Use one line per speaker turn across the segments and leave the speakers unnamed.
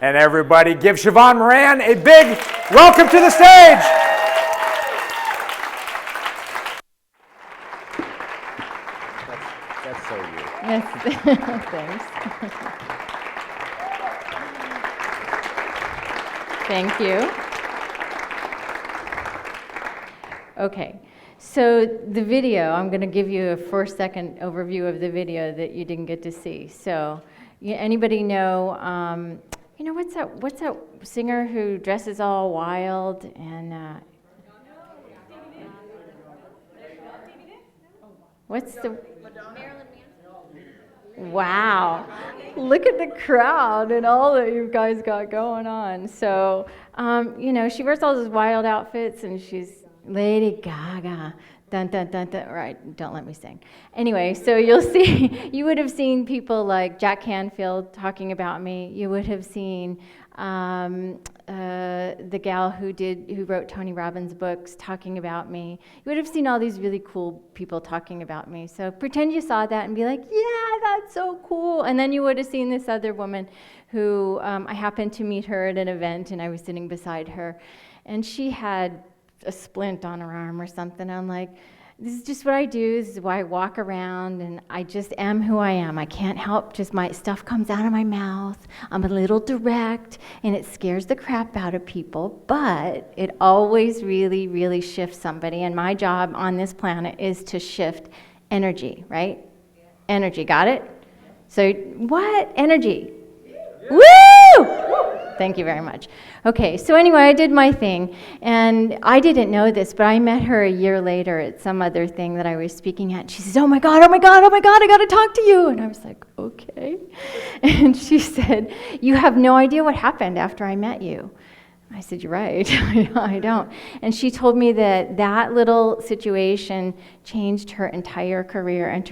And everybody give Sheevaun Moran a big welcome to the stage.
That's so you.
Yes, thanks. Thank you. Okay, so the video, I'm going to give you a 4-second overview of the video that you didn't get to see. So, anybody know, what's that singer who dresses all wild and what's the Wow. Look at the crowd and all that you guys got going on. So, she wears all those wild outfits and she's Lady Gaga. Dun, dun, dun, dun. Right, don't let me sing. Anyway, so you would have seen people like Jack Canfield talking about me. You would have seen the gal who wrote Tony Robbins' books talking about me. You would have seen all these really cool people talking about me. So pretend you saw that and be like, yeah, that's so cool. And then you would have seen this other woman who I happened to meet her at an event, and I was sitting beside her, and she had a splint on her arm or something. I'm like, this is just what I do. This is why I walk around, and I just am who I am. I can't help, just my stuff comes out of my mouth. I'm a little direct, and it scares the crap out of people, but it always really, really shifts somebody, and my job on this planet is to shift energy, right? Yeah. Energy, got it? So, what? Energy. Yeah. Woo! Thank you very much. Okay, so anyway, I did my thing, and I didn't know this, but I met her a year later at some other thing that I was speaking at. She says, oh my God, I got to talk to you. And I was like, okay. And she said, you have no idea what happened after I met you. I said, you're right, I don't. And she told me that little situation changed her entire career and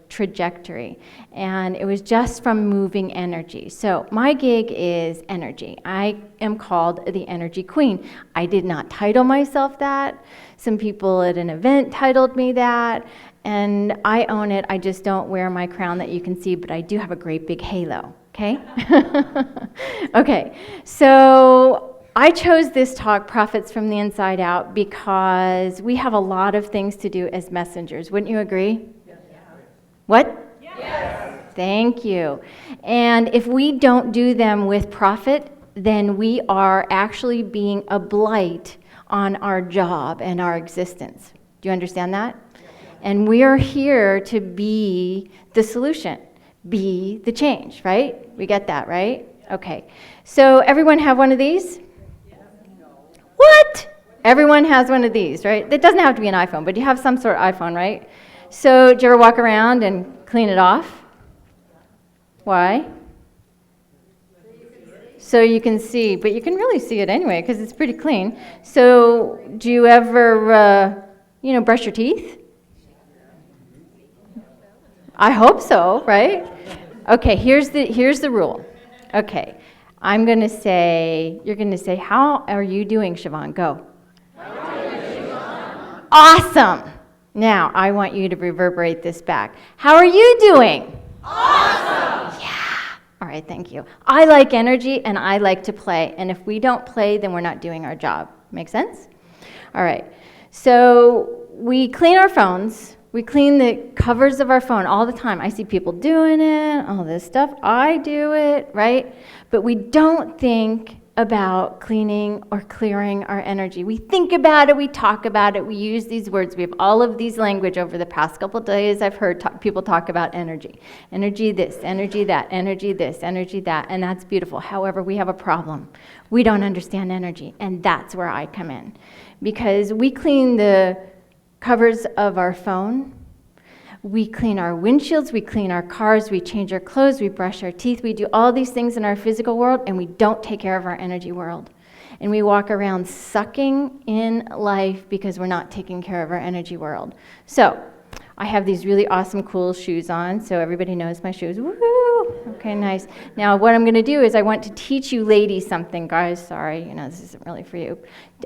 trajectory. And it was just from moving energy. So my gig is energy. I am called the Energy Queen. I did not title myself that. Some people at an event titled me that. And I own it. I just don't wear my crown that you can see, but I do have a great big halo, okay? Okay, so I chose this talk, Profits from the Inside Out, because we have a lot of things to do as messengers. Wouldn't you agree? Yes. What? Yes. Thank you. And if we don't do them with profit, then we are actually being a blight on our job and our existence. Do you understand that? And we are here to be the solution, be the change, right? We get that, right? Okay. So everyone have one of these? What? Everyone has one of these, right? It doesn't have to be an iPhone, but you have some sort of iPhone, right? So do you ever walk around and clean it off? Why? So you can see, but you can really see it anyway because it's pretty clean. So do you ever, brush your teeth? I hope so, right? Okay, here's the rule. Okay. I'm going to say, you're going to say, how are you doing, Sheevaun? Go. How are you, Sheevaun? Awesome. Now, I want you to reverberate this back. How are you doing? Awesome. Yeah. All right, thank you. I like energy, and I like to play. And if we don't play, then we're not doing our job. Make sense? All right. So we clean our phones. We clean the covers of our phone all the time. I see people doing it, all this stuff. I do it, right? But we don't think about cleaning or clearing our energy. We think about it, we talk about it, we use these words. We have all of these language over the past couple of days. I've heard people talk about energy. Energy this, energy that, energy this, energy that, and that's beautiful. However, we have a problem. We don't understand energy, and that's where I come in. Because we clean the covers of our phone, we clean our windshields, we clean our cars, we change our clothes, we brush our teeth, we do all these things in our physical world, and we don't take care of our energy world. And we walk around sucking in life because we're not taking care of our energy world. So, I have these really awesome, cool shoes on, so everybody knows my shoes. Woohoo! Okay, nice. Now, what I'm going to do is I want to teach you ladies something. Guys, sorry, this isn't really for you.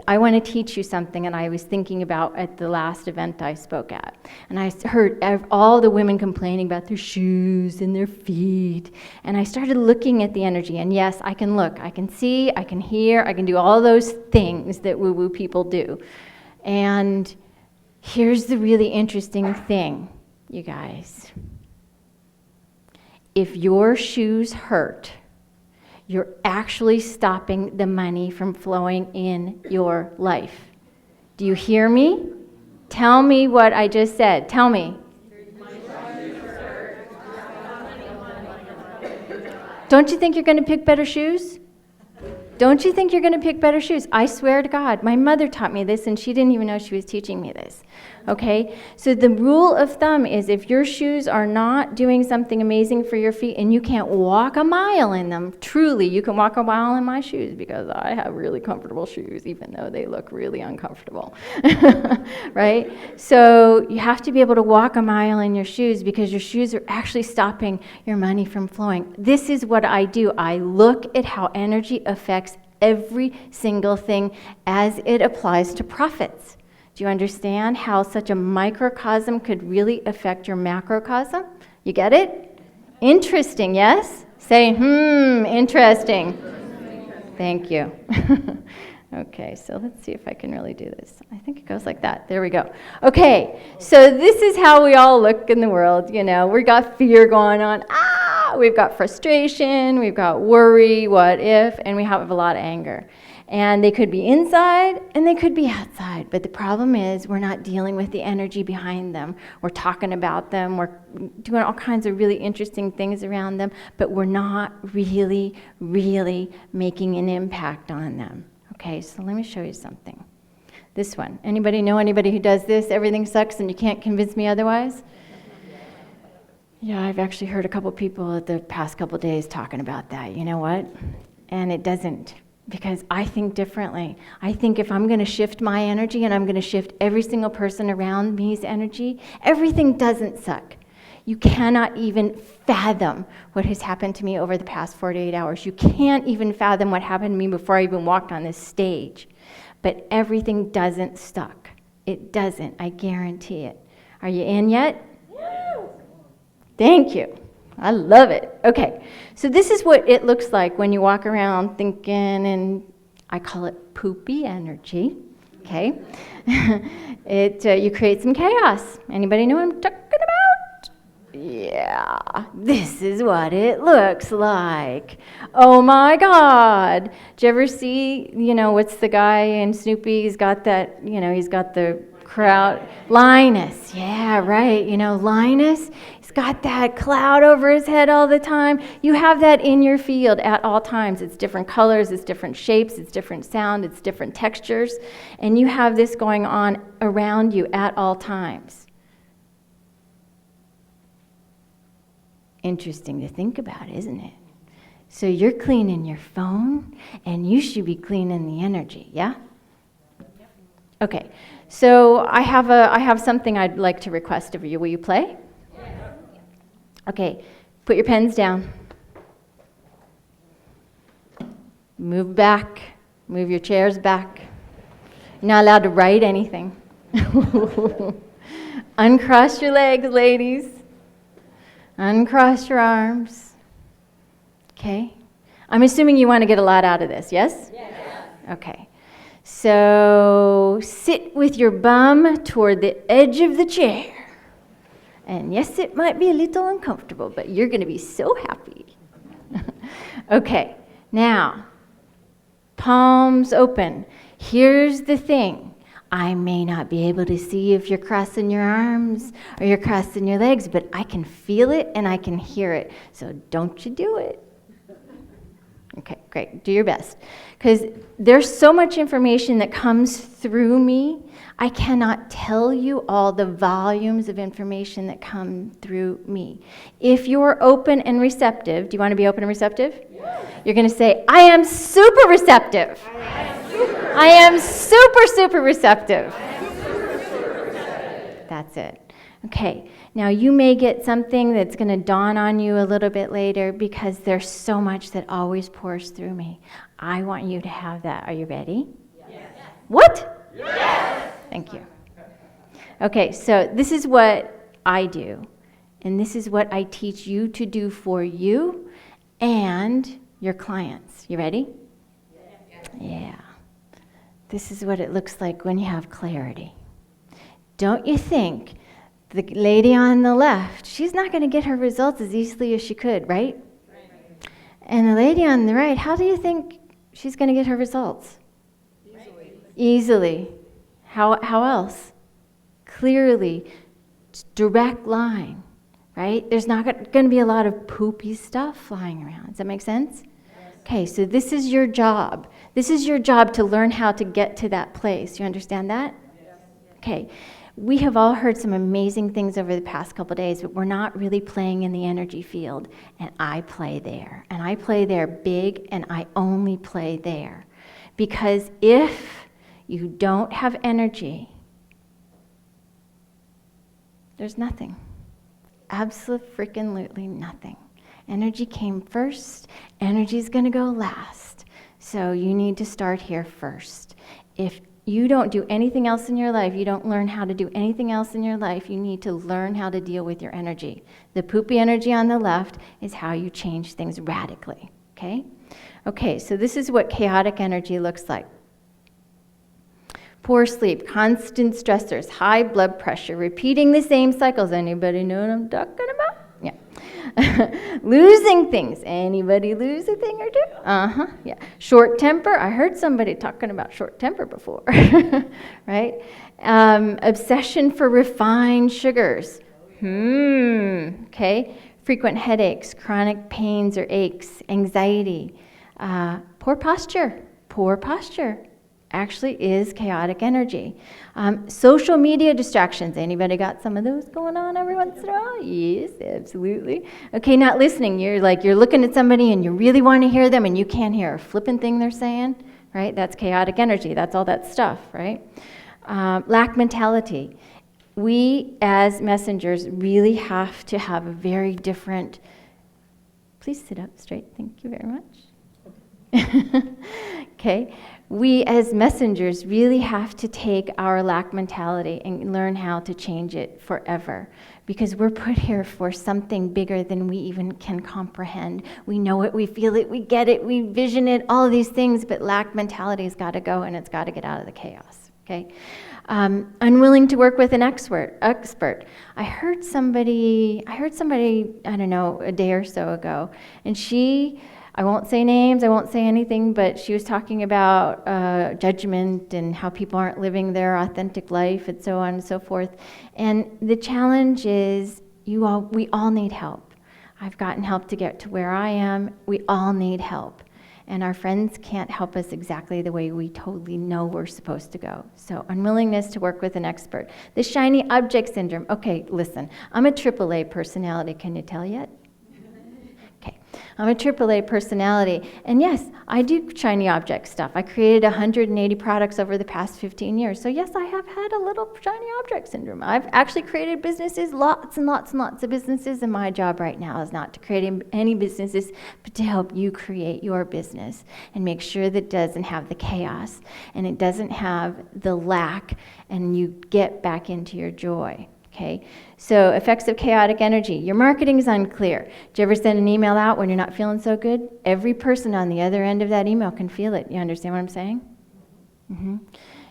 I want to teach you something, and I was thinking about at the last event I spoke at. And I heard all the women complaining about their shoes and their feet. And I started looking at the energy, and yes, I can look. I can see, I can hear, I can do all those things that woo-woo people do. And here's the really interesting thing, you guys. If your shoes hurt, you're actually stopping the money from flowing in your life. Do you hear me? Tell me what I just said. Tell me. Don't you think you're going to pick better shoes? Don't you think you're going to pick better shoes? I swear to God, my mother taught me this, and she didn't even know she was teaching me this. Okay? So the rule of thumb is if your shoes are not doing something amazing for your feet and you can't walk a mile in them, truly, you can walk a mile in my shoes because I have really comfortable shoes, even though they look really uncomfortable. Right? So you have to be able to walk a mile in your shoes because your shoes are actually stopping your money from flowing. This is what I do. I look at how energy affects every single thing as it applies to profits. Do you understand how such a microcosm could really affect your macrocosm? You get it? Interesting, yes? Say, interesting. Thank you. Okay, so let's see if I can really do this. I think it goes like that. There we go. Okay, so this is how we all look in the world. We got fear going on. We've got frustration, we've got worry, what if, and we have a lot of anger. And they could be inside and they could be outside. But the problem is we're not dealing with the energy behind them. We're talking about them. We're doing all kinds of really interesting things around them. But we're not really, really making an impact on them. Okay, so let me show you something. This one. Anybody know anybody who does this? Everything sucks and you can't convince me otherwise? Yeah, I've actually heard a couple people the past couple days talking about that. You know what? And it doesn't. Because I think differently. I think if I'm going to shift my energy and I'm going to shift every single person around me's energy, everything doesn't suck. You cannot even fathom what has happened to me over the past 48 hours. You can't even fathom what happened to me before I even walked on this stage. But everything doesn't suck. It doesn't. I guarantee it. Are you in yet? Thank you. I love it. Okay, so this is what it looks like when you walk around thinking, and I call it poopy energy, okay? You create some chaos. Anybody know what I'm talking about? Yeah, this is what it looks like. Oh my God. Did you ever see, what's the guy in Snoopy? He's got that, he's got the crowd. Linus, yeah, right. Linus, he's got that cloud over his head all the time. You have that in your field at all times. It's different colors, it's different shapes, it's different sound, it's different textures. And you have this going on around you at all times. Interesting to think about, isn't it? So you're cleaning your phone, and you should be cleaning the energy, yeah? Okay, so I have something I'd like to request of you. Will you play? Okay, put your pens down. Move back. Move your chairs back. You're not allowed to write anything. Uncross your legs, ladies. Uncross your arms. Okay? I'm assuming you want to get a lot out of this, yes? Yes. Okay. So sit with your bum toward the edge of the chair. And yes, it might be a little uncomfortable, but you're going to be so happy. Okay, now, palms open. Here's the thing. I may not be able to see if you're crossing your arms or you're crossing your legs, but I can feel it and I can hear it. So don't you do it. Okay, great. Do your best. Because there's so much information that comes through me. I cannot tell you all the volumes of information that come through me. If you're open and receptive, do you want to be open and receptive? Yes. You're going to say, I am super receptive. I am super, super receptive. That's it. Okay, now you may get something that's going to dawn on you a little bit later because there's so much that always pours through me. I want you to have that. Are you ready? Yes. What? Yes. Thank you. Okay, so this is what I do, and this is what I teach you to do for you and your clients. You ready? Yes. Yeah. This is what it looks like when you have clarity. Don't you think the lady on the left, she's not going to get her results as easily as she could, right? And the lady on the right, how do you think she's going to get her results? Easily. How else? Clearly, direct line, right? There's not going to be a lot of poopy stuff flying around. Does that make sense? Yes. Okay, so this is your job. This is your job to learn how to get to that place. You understand that? Yes. Okay. We have all heard some amazing things over the past couple days, but we're not really playing in the energy field, and I play there. And I play there big, and I only play there. Because if you don't have energy, there's nothing. Absolutely nothing. Energy came first, energy's going to go last. So you need to start here first. If you don't do anything else in your life, you don't learn how to do anything else in your life, you need to learn how to deal with your energy. The poopy energy on the left is how you change things radically, okay? Okay, so this is what chaotic energy looks like. Poor sleep, constant stressors, high blood pressure, repeating the same cycles. Anybody know what I'm talking about? Yeah. Losing things. Anybody lose a thing or two? Yeah. Short temper. I heard somebody talking about short temper before. Right? Obsession for refined sugars. Okay. Frequent headaches, chronic pains or aches, anxiety. Poor posture. Poor posture actually is chaotic energy. Social media distractions. Anybody got some of those going on every once in a while? Yes, absolutely. Okay, not listening. You're looking at somebody and you really want to hear them and you can't hear a flippin' thing they're saying, right? That's chaotic energy. That's all that stuff, right? Lack mentality. We as messengers really have to have a very different... Please sit up straight. Thank you very much. Okay. We as messengers really have to take our lack mentality and learn how to change it forever, because we're put here for something bigger than we even can comprehend. We know it, we feel it, we get it, we vision it, all of these things, but lack mentality has got to go and it's got to get out of the chaos, okay? Unwilling to work with an expert. I heard somebody, I don't know, a day or so ago, and I won't say names, I won't say anything, but she was talking about judgment and how people aren't living their authentic life and so on and so forth. And the challenge is we all need help. I've gotten help to get to where I am. We all need help. And our friends can't help us exactly the way we totally know we're supposed to go. So unwillingness to work with an expert. The shiny object syndrome. Okay, listen, I'm a AAA personality. Can you tell yet? Okay, I'm a AAA personality, and yes, I do shiny object stuff. I created 180 products over the past 15 years, so yes, I have had a little shiny object syndrome. I've actually created businesses, lots and lots and lots of businesses, and my job right now is not to create any businesses, but to help you create your business and make sure that it doesn't have the chaos, and it doesn't have the lack, and you get back into your joy. Okay, so effects of chaotic energy. Your marketing is unclear. Did you ever send an email out when you're not feeling so good? Every person on the other end of that email can feel it. You understand what I'm saying?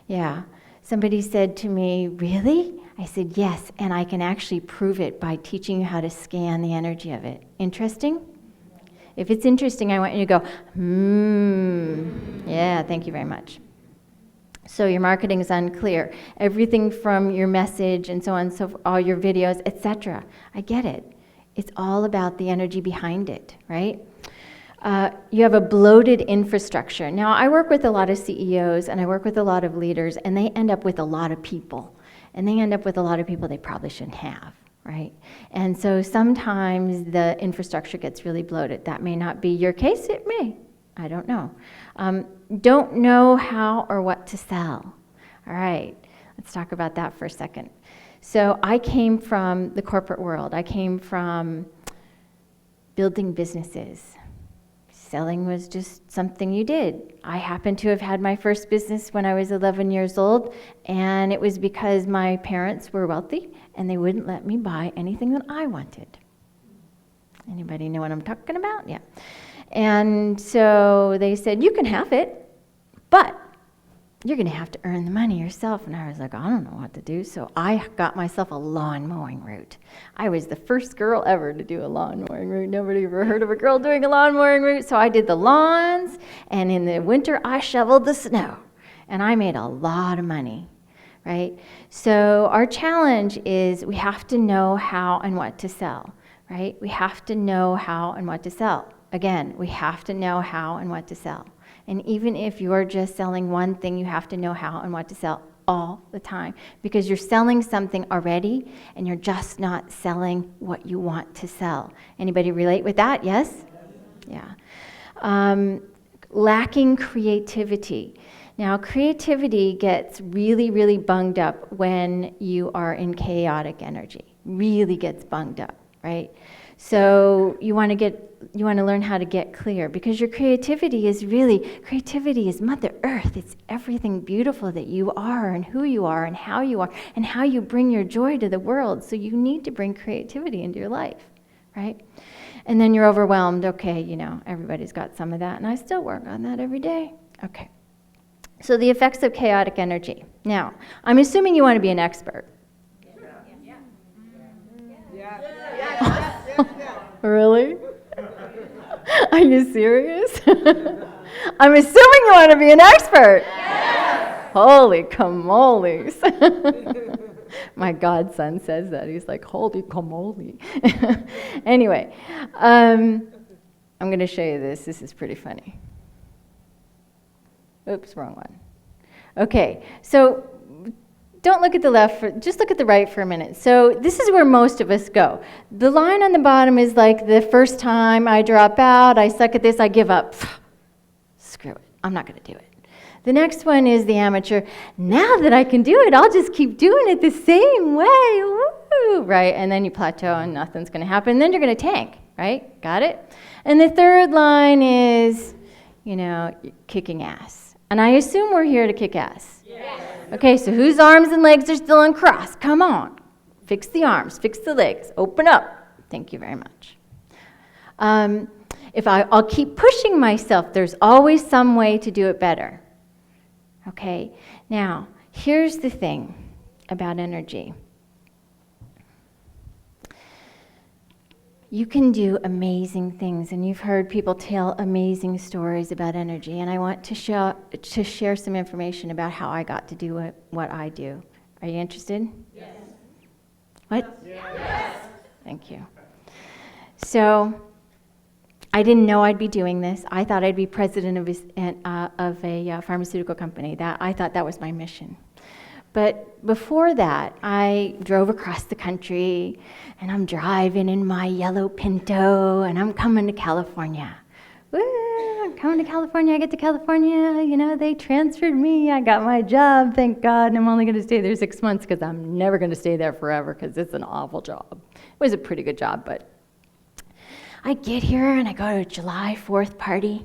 Yeah. Somebody said to me, really? I said, yes, and I can actually prove it by teaching you how to scan the energy of it. Interesting? If it's interesting, I want you to go, yeah, thank you very much. So your marketing is unclear. Everything from your message and so on, so all your videos, etc. I get it. It's all about the energy behind it, right? You have a bloated infrastructure. Now, I work with a lot of CEOs and I work with a lot of leaders, and they end up with a lot of people. And they end up with a lot of people they probably shouldn't have, right? And so sometimes the infrastructure gets really bloated. That may not be your case, it may. I don't know. Don't know how or what to sell. All right, let's talk about that for a second. So I came from the corporate world. I came from building businesses. Selling was just something you did. I happened to have had my first business when I was 11 years old, and it was because my parents were wealthy and they wouldn't let me buy anything that I wanted. Anybody know what I'm talking about? Yeah. And so they said, you can have it, but you're going to have to earn the money yourself. And I was like, I don't know what to do. So I got myself a lawn mowing route. I was the first girl ever to do a lawn mowing route. Nobody ever heard of a girl doing a lawn mowing route. So I did the lawns, and in the winter I shoveled the snow. And I made a lot of money, right? So our challenge is we have to know how and what to sell, right? We have to know how and what to sell. Again, we have to know how and what to sell. And even if you're just selling one thing, you have to know how and what to sell all the time, because you're selling something already and you're just not selling what you want to sell. Anybody relate with that? Yes? Yeah. Lacking creativity. Now, creativity gets really, really bunged up when you are in chaotic energy. Really gets bunged up, right? So you want to learn how to get clear, because your creativity is Mother Earth. It's everything beautiful that you are and who you are and how you bring your joy to the world. So you need to bring creativity into your life, right? And then you're overwhelmed. Okay, everybody's got some of that, and I still work on that every day. Okay. So the effects of chaotic energy. Now, I'm assuming you want to be an expert. Really? Are you serious? I'm assuming you want to be an expert. Yes. Holy camoles. My godson says that. He's like, holy camole. Anyway, I'm going to show you this. This is pretty funny. Oops, wrong one. Okay, so don't look at the left, just look at the right for a minute. So this is where most of us go. The line on the bottom is like the first time I drop out, I suck at this, I give up. Screw it, I'm not going to do it. The next one is the amateur. Now that I can do it, I'll just keep doing it the same way. Woo! Right? And then you plateau and nothing's going to happen. And then you're going to tank, right? Got it? And the third line is, kicking ass. And I assume we're here to kick ass. Yes. Okay, so whose arms and legs are still uncrossed? Come on. Fix the arms, fix the legs, open up. Thank you very much. I'll keep pushing myself, there's always some way to do it better. Okay, now, here's the thing about energy. You can do amazing things, and you've heard people tell amazing stories about energy, and I want to share some information about how I got to do what I do. Are you interested? Yes. What? Yes. Thank you. So, I didn't know I'd be doing this. I thought I'd be president of a pharmaceutical company. I thought that was my mission. But before that, I drove across the country, and I'm driving in my yellow Pinto, and I'm coming to California. Woo, I'm coming to California. I get to California, they transferred me. I got my job, thank God. And I'm only going to stay there 6 months because I'm never going to stay there forever because it's an awful job. It was a pretty good job, but I get here, and I go to a July 4th party.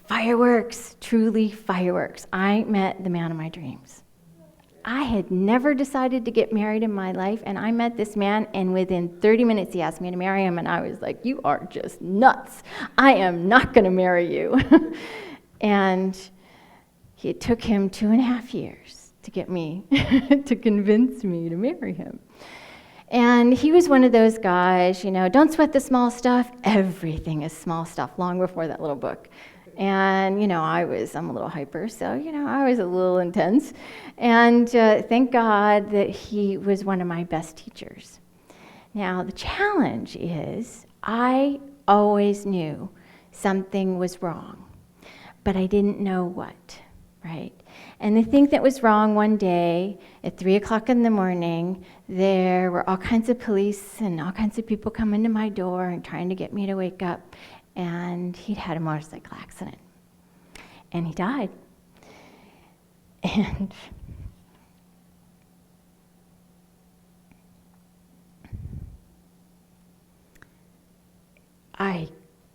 Fireworks, truly fireworks. I met the man of my dreams. I had never decided to get married in my life, and I met this man, and within 30 minutes he asked me to marry him, and I was like, you are just nuts. I am not going to marry you. And it took him 2.5 years to get me, to convince me to marry him. And he was one of those guys, don't sweat the small stuff. Everything is small stuff, long before that little book. And, I'm a little hyper, so, I was a little intense. And thank God that he was one of my best teachers. Now, the challenge is I always knew something was wrong, but I didn't know what, right? And the thing that was wrong one day at 3 o'clock in the morning, there were all kinds of police and all kinds of people coming to my door and trying to get me to wake up. And he'd had a motorcycle accident. And he died. And I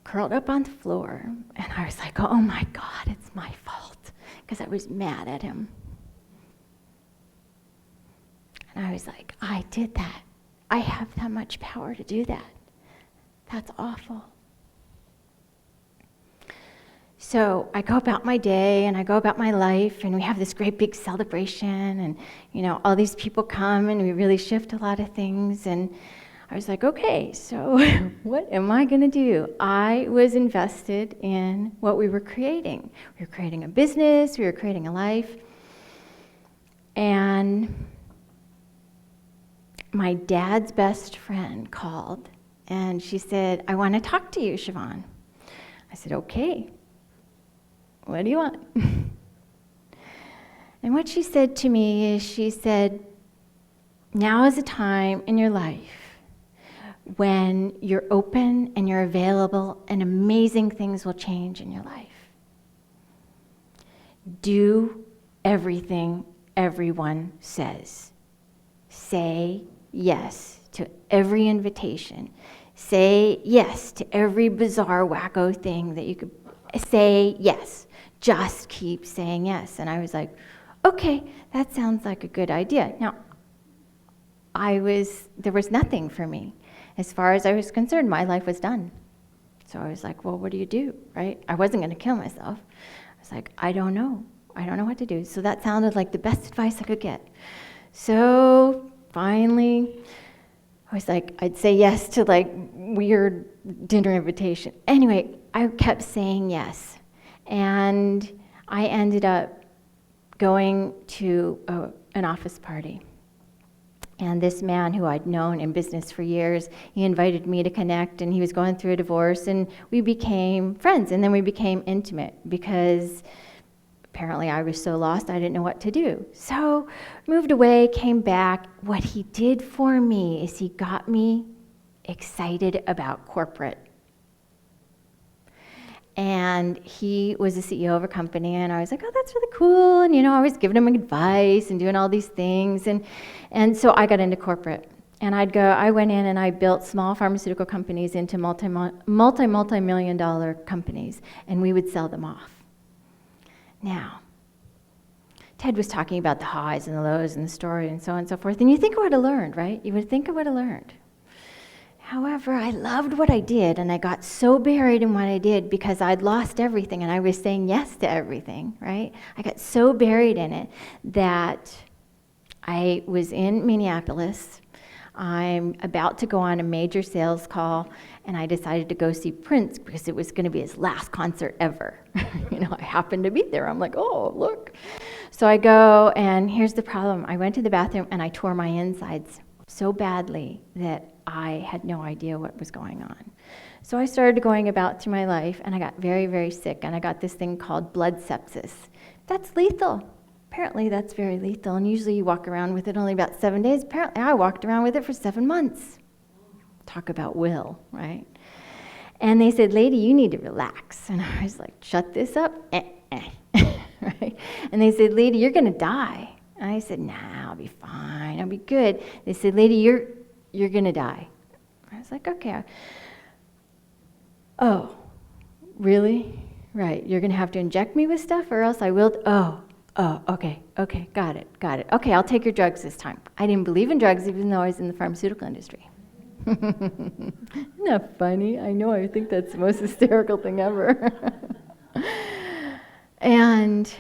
curled up on the floor, and I was like, oh my God, it's my fault, because I was mad at him. And I was like, I did that. I have that much power to do that. That's awful. So I go about my day, and I go about my life, and we have this great big celebration, and all these people come, and we really shift a lot of things. And I was like, okay, so what am I going to do? I was invested in what we were creating. We were creating a business, we were creating a life. And my dad's best friend called, and she said, I want to talk to you, Sheevaun. I said, okay. What do you want? And what she said to me is, she said, now is a time in your life when you're open and you're available, and amazing things will change in your life. Do everything everyone says. Say yes to every invitation. Say yes to every bizarre, wacko thing that you could say yes. Just keep saying yes. And I was like, okay, that sounds like a good idea. Now, there was nothing for me. As far as I was concerned, my life was done. So I was like, well, what do you do, right? I wasn't going to kill myself. I was like, I don't know. I don't know what to do. So that sounded like the best advice I could get. So finally, I was like, I'd say yes to like weird dinner invitation. Anyway, I kept saying yes. And I ended up going to an office party. And this man who I'd known in business for years, he invited me to connect, and he was going through a divorce, and we became friends, and then we became intimate because apparently I was so lost I didn't know what to do. So moved away, came back. What he did for me is he got me excited about corporate. And he was the CEO of a company, and I was like, oh, that's really cool. And, I was giving him advice and doing all these things. And so I got into corporate. And I went in and I built small pharmaceutical companies into multi-million dollar companies, and we would sell them off. Now, Ted was talking about the highs and the lows and the story and so on and so forth. And you think I would have learned, right? You would think I would have learned. However, I loved what I did, and I got so buried in what I did because I'd lost everything, and I was saying yes to everything, right? I got so buried in it that I was in Minneapolis. I'm about to go on a major sales call, and I decided to go see Prince because it was going to be his last concert ever. I happened to be there. I'm like, oh, look. So I go, and here's the problem. I went to the bathroom, and I tore my insides so badly that I had no idea what was going on. So I started going about through my life, and I got very, very sick, and I got this thing called blood sepsis. That's lethal. Apparently that's very lethal, and usually you walk around with it only about 7 days. Apparently I walked around with it for 7 months. Talk about will, right? And they said, lady, you need to relax. And I was like, shut this up? Right? And they said, lady, you're going to die. And I said, nah, I'll be fine. I'll be good. They said, lady, you're going to die. I was like, okay. Oh, really? Right. You're going to have to inject me with stuff or else I will. Oh, okay. Got it. Okay, I'll take your drugs this time. I didn't believe in drugs even though I was in the pharmaceutical industry. Isn't that funny? I know, I think that's the most hysterical thing ever. And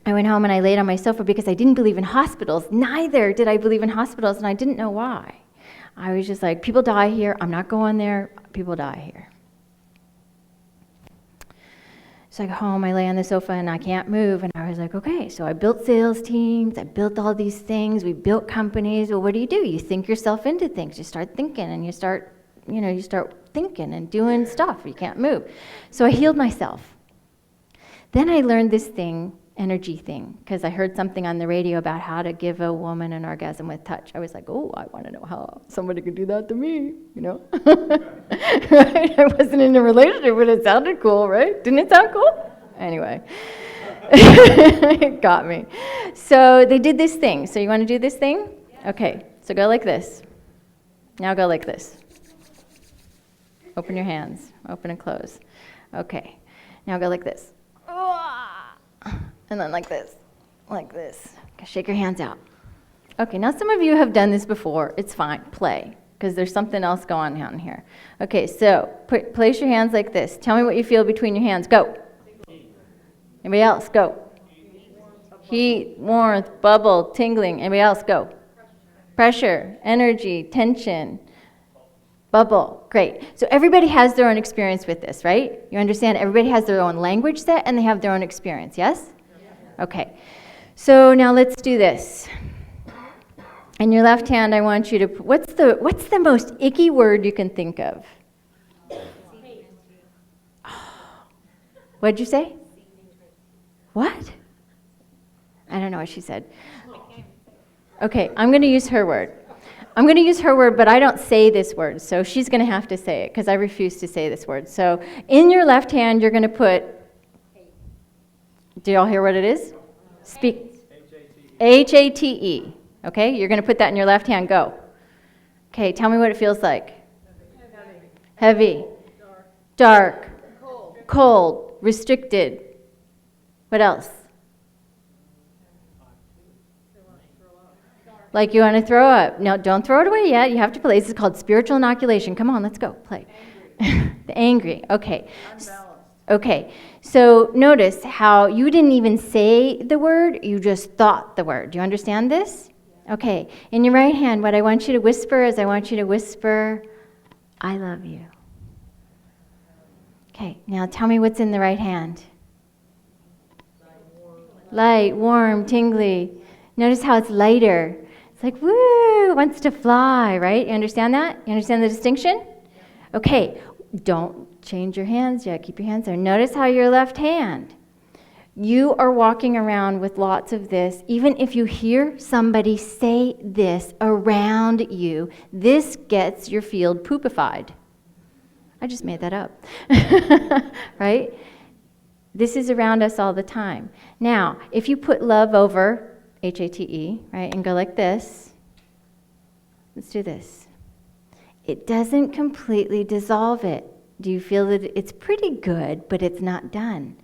I went home and I laid on my sofa because I didn't believe in hospitals. Neither did I believe in hospitals, and I didn't know why. I was just like, people die here. I'm not going there. People die here. So I go home, I lay on the sofa, and I can't move. And I was like, okay. So I built sales teams. I built all these things. We built companies. Well, what do? You think yourself into things. You start thinking, and you start thinking and doing stuff. You can't move. So I healed myself. Then I learned this thing, energy thing, because I heard something on the radio about how to give a woman an orgasm with touch. I was like, oh, I want to know how somebody could do that to me, Right? I wasn't in a relationship, but it sounded cool, right? Didn't it sound cool? Anyway, it got me. So they did this thing. So you want to do this thing? Okay, so go like this. Now go like this. Open your hands. Open and close. Okay. Now go like this. And then like this. Like this. Okay, shake your hands out. Okay, now some of you have done this before. It's fine. Play. Because there's something else going on here. Okay, so place your hands like this. Tell me what you feel between your hands. Go. Anybody else? Go. Heat, warmth, bubble, tingling. Anybody else? Go. Pressure, energy, tension, bubble. Great. So everybody has their own experience with this, right? You understand? Everybody has their own language set and they have their own experience, yes? Okay. So now let's do this. In your left hand, I want you to, what's the most icky word you can think of? What'd you say? What? I don't know what she said. Okay, I'm going to use her word. I'm going to use her word, but I don't say this word, so she's going to have to say it, because I refuse to say this word. So in your left hand, you're going to put, do y'all hear what it is? Speak. H-A-T-E. Okay, you're going to put that in your left hand. Go. Okay, tell me what it feels like. Heavy. Dark. Cold. Restricted. What else? Like you want to throw up. No, don't throw it away yet. You have to play. This is called spiritual inoculation. Come on, let's go. Play. The angry. Okay. Okay. So notice how you didn't even say the word. You just thought the word. Do you understand this? Okay. In your right hand, what I want you to whisper is I want you to whisper, I love you. Okay. Now tell me what's in the right hand. Light, warm, tingly. Notice how it's lighter. It's like, woo, it wants to fly, right? You understand that? You understand the distinction? Okay, don't change your hands yet. Keep your hands there. Notice how your left hand, you are walking around with lots of this. Even if you hear somebody say this around you, this gets your field poopified. I just made that up, right? This is around us all the time. Now, if you put love over H-A-T-E, right, and go like this. Let's do this. It doesn't completely dissolve it. Do you feel that it's pretty good, but it's not done?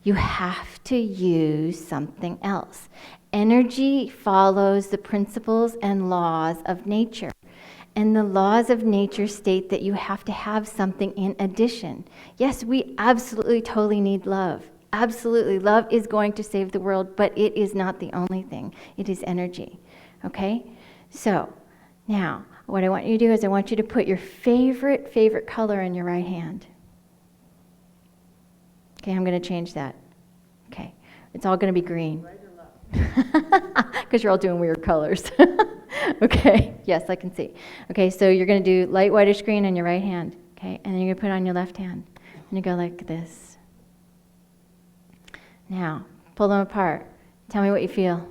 You have to use something else. Energy follows the principles and laws of nature. And the laws of nature state that you have to have something in addition. Yes, we absolutely totally need love. Absolutely, love is going to save the world, but it is not the only thing. It is energy, okay? So, now, what I want you to do is I want you to put your favorite color in your right hand. Okay, I'm going to change that. Okay, it's all going to be green. Right or left? Because you're all doing weird colors. Okay, yes, I can see. Okay, so you're going to do light whitish green on your right hand, okay? And then you're going to put it on your left hand. And you go like this. Now, pull them apart. Tell me what you feel.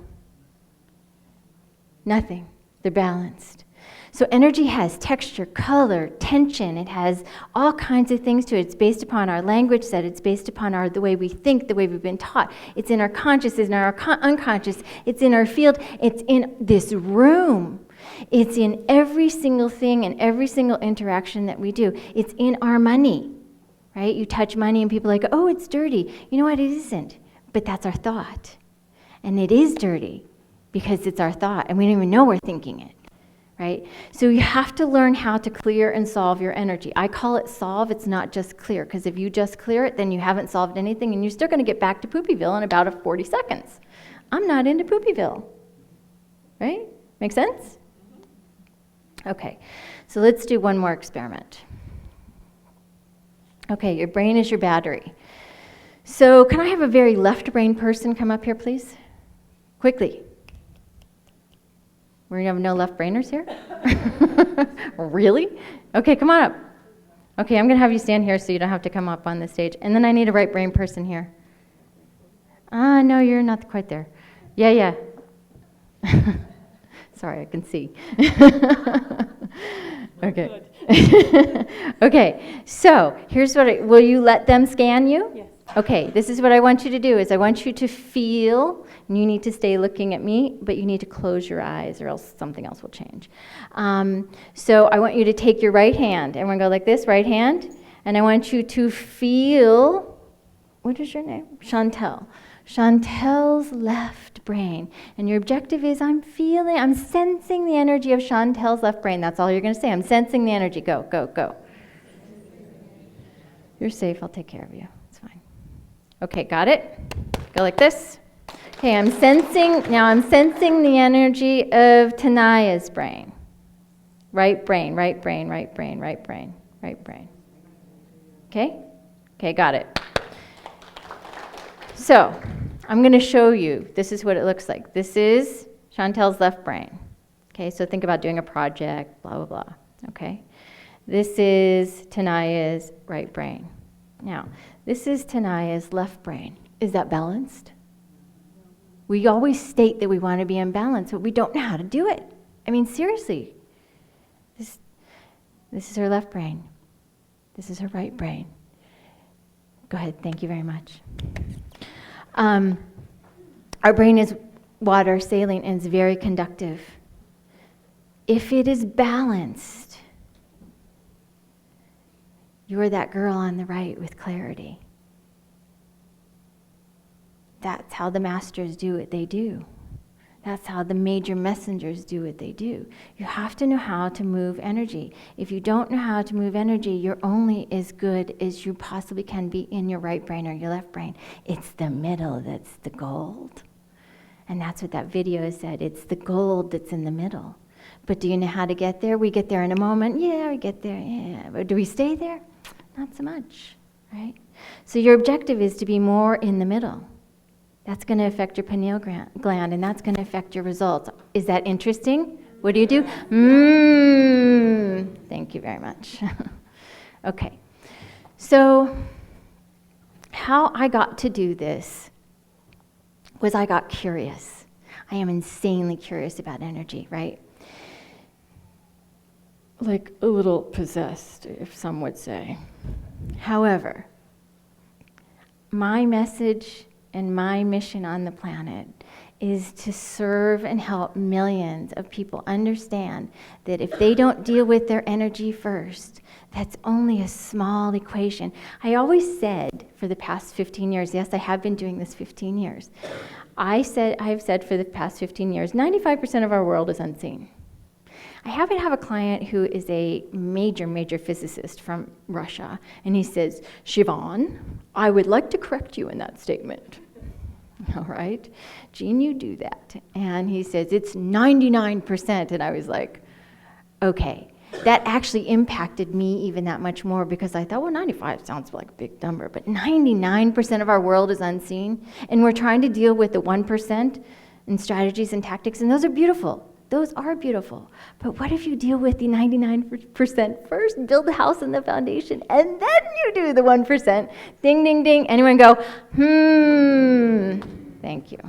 Nothing. They're balanced. So energy has texture, color, tension. It has all kinds of things to it. It's based upon our language set. It's based upon the way we think, the way we've been taught. It's in our conscious, it's in our unconscious. It's in our field. It's in this room. It's in every single thing and every single interaction that we do. It's in our money, right? You touch money and people are like, oh, it's dirty. You know what? It isn't. But that's our thought. And it is dirty because it's our thought and we don't even know we're thinking it, right? So you have to learn how to clear and solve your energy. I call it solve. It's not just clear, because if you just clear it, then you haven't solved anything and you're still going to get back to Poopyville in about 40 seconds. I'm not into Poopyville, right? Make sense? Okay, so let's do one more experiment. Okay, your brain is your battery. So can I have a very left brain person come up here, please? Quickly. We have no left brainers here? Really? Okay, come on up. Okay, I'm going to have you stand here so you don't have to come up on the stage. And then I need a right brain person here. No, you're not quite there. Yeah. Sorry, I can see. Okay. Okay, so here's what will you let them scan you?
Yes.
Okay, this is what I want you to do, is I want you to feel, and you need to stay looking at me, but you need to close your eyes or else something else will change. So I want you to take your right hand. Everyone go like this, right hand. And I want you to feel, what is your name? Chantel. Chantel's left brain. And your objective is I'm sensing the energy of Chantel's left brain. That's all you're going to say. I'm sensing the energy. Go, go, go. You're safe. I'll take care of you. It's fine. Okay, got it? Go like this. Okay, I'm sensing the energy of Tanaya's brain. Right brain, right brain, right brain, right brain, right brain. Okay? Okay, got it. So, I'm going to show you. This is what it looks like. This is Chantel's left brain. Okay, so think about doing a project, blah, blah, blah. Okay? This is Tanaya's right brain. Now, this is Tanaya's left brain. Is that balanced? We always state that we want to be in balance, but we don't know how to do it. I mean, seriously. This is her left brain. This is her right brain. Go ahead. Thank you very much. Our brain is water, saline, and it's very conductive. If it is balanced, you're that girl on the right with clarity. That's how the masters do what they do. That's how the major messengers do what they do. You have to know how to move energy. If you don't know how to move energy, you're only as good as you possibly can be in your right brain or your left brain. It's the middle that's the gold. And that's what that video said. It's the gold that's in the middle. But do you know how to get there? We get there in a moment. Yeah, we get there. Yeah. But do we stay there? Not so much, right? So your objective is to be more in the middle. That's going to affect your pineal gland, and that's going to affect your results. Is that interesting? What do you do? Thank you very much. Okay. So how I got to do this was I got curious. I am insanely curious about energy, right? Like a little possessed, if some would say. However, my message and my mission on the planet is to serve and help millions of people understand that if they don't deal with their energy first, that's only a small equation. I always said for the past 15 years, yes, I have been doing this 15 years. I've said for the past 15 years, 95% of our world is unseen. I happen to have a client who is a major, major physicist from Russia, and he says, Sheevaun, I would like to correct you in that statement. All right, Jean, you do that. And he says, it's 99%. And I was like, okay. That actually impacted me even that much more because I thought, well, 95 sounds like a big number, but 99% of our world is unseen, and we're trying to deal with the 1% in strategies and tactics, and those are beautiful. Those are beautiful. But what if you deal with the 99% first, build the house and the foundation, and then you do the 1%? Ding, ding, ding. Anyone go, Thank you.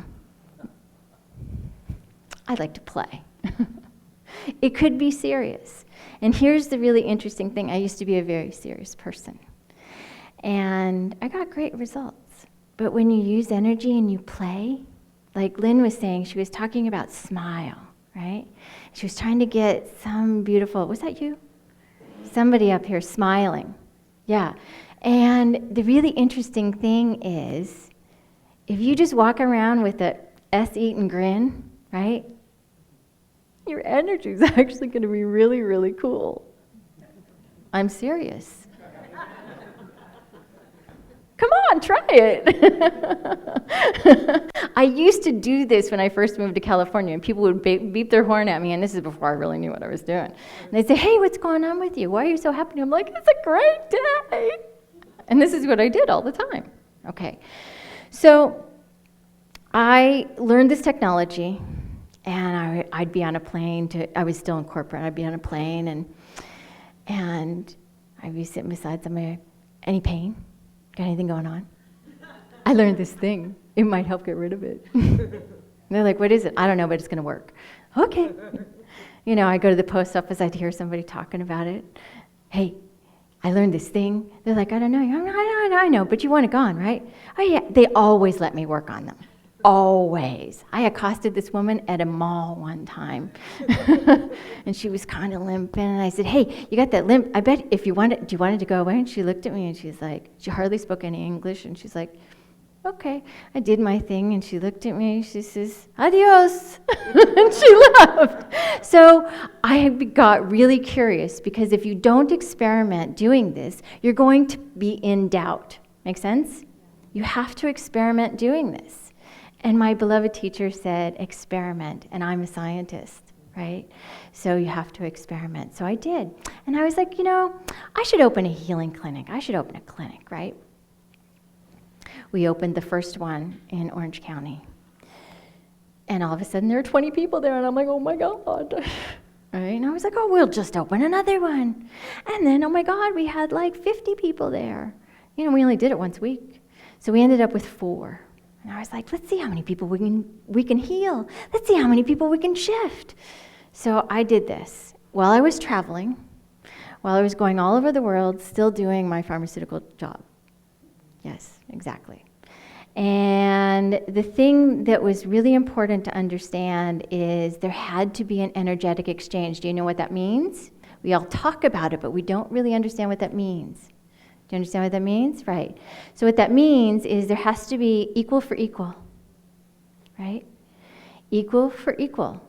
I like to play. It could be serious. And here's the really interesting thing. I used to be a very serious person. And I got great results. But when you use energy and you play, like Lynn was saying, she was talking about smile. Right? She was trying to get some beautiful, was that you? Somebody up here smiling. Yeah. And the really interesting thing is, if you just walk around with a S-eaten grin, right? Your energy is actually going to be really, really cool. I'm serious. Come on, try it. I used to do this when I first moved to California, and people would beep their horn at me, and this is before I really knew what I was doing. And they'd say, hey, what's going on with you? Why are you so happy? I'm like, it's a great day. And this is what I did all the time. Okay. So I learned this technology, and I'd be on a plane I was still in corporate. I'd be on a plane, and I'd be sitting beside somebody. Any pain? Got anything going on? I learned this thing. It might help get rid of it. And they're like, what is it? I don't know, but it's going to work. Okay. You know, I go to the post office, I'd hear somebody talking about it. Hey, I learned this thing. They're like, I don't know. I I know, but you want it gone, right? Oh, yeah. They always let me work on them. Always. I accosted this woman at a mall one time, and she was kind of limping, and I said, hey, you got that limp? I bet if you want it, do you want it to go away? And she looked at me, and she's like, she hardly spoke any English, and she's like, okay. I did my thing, and she looked at me, she says, adios, and she left. So I got really curious, because if you don't experiment doing this, you're going to be in doubt. Make sense? You have to experiment doing this. And my beloved teacher said, experiment, and I'm a scientist, right? So you have to experiment. So I did. And I was like, I should open a healing clinic. I should open a clinic, right? We opened the first one in Orange County. And all of a sudden, there are 20 people there, and I'm like, oh my God. Right? And I was like, oh, we'll just open another one. And then, oh my God, we had like 50 people there. We only did it once a week. So we ended up with 4. And I was like, let's see how many people we can heal. Let's see how many people we can shift. So I did this while I was traveling, while I was going all over the world, still doing my pharmaceutical job. Yes, exactly. And the thing that was really important to understand is there had to be an energetic exchange. Do you know what that means? We all talk about it, but we don't really understand what that means. Do you understand what that means? Right. So what that means is there has to be equal for equal, right? Equal for equal.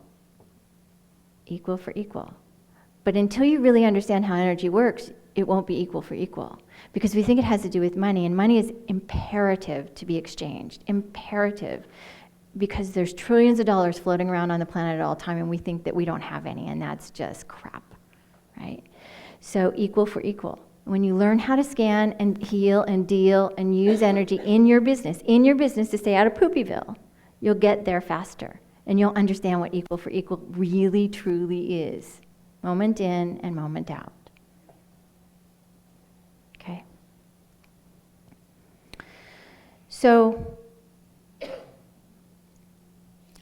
Equal for equal. But until you really understand how energy works, it won't be equal for equal. Because we think it has to do with money, and money is imperative to be exchanged. Imperative. Because there's trillions of dollars floating around on the planet at all time, and we think that we don't have any, and that's just crap, right? So equal for equal. When you learn how to scan and heal and deal and use energy in your business to stay out of Poopyville, you'll get there faster. And you'll understand what equal for equal really, truly is. Moment in and moment out. Okay? So,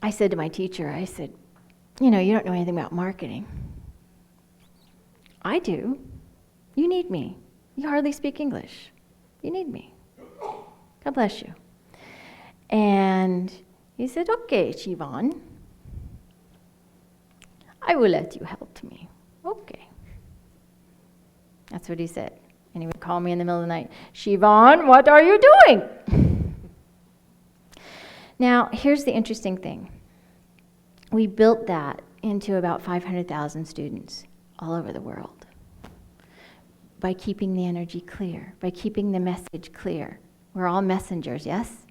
I said to my teacher, I said, you don't know anything about marketing. I do. You need me. You hardly speak English. You need me. God bless you. And he said, okay, Sheevaun, I will let you help me. Okay. That's what he said. And he would call me in the middle of the night, Sheevaun, what are you doing? Now, here's the interesting thing. We built that into about 500,000 students all over the world. By keeping the energy clear, by keeping the message clear. We're all messengers, yes?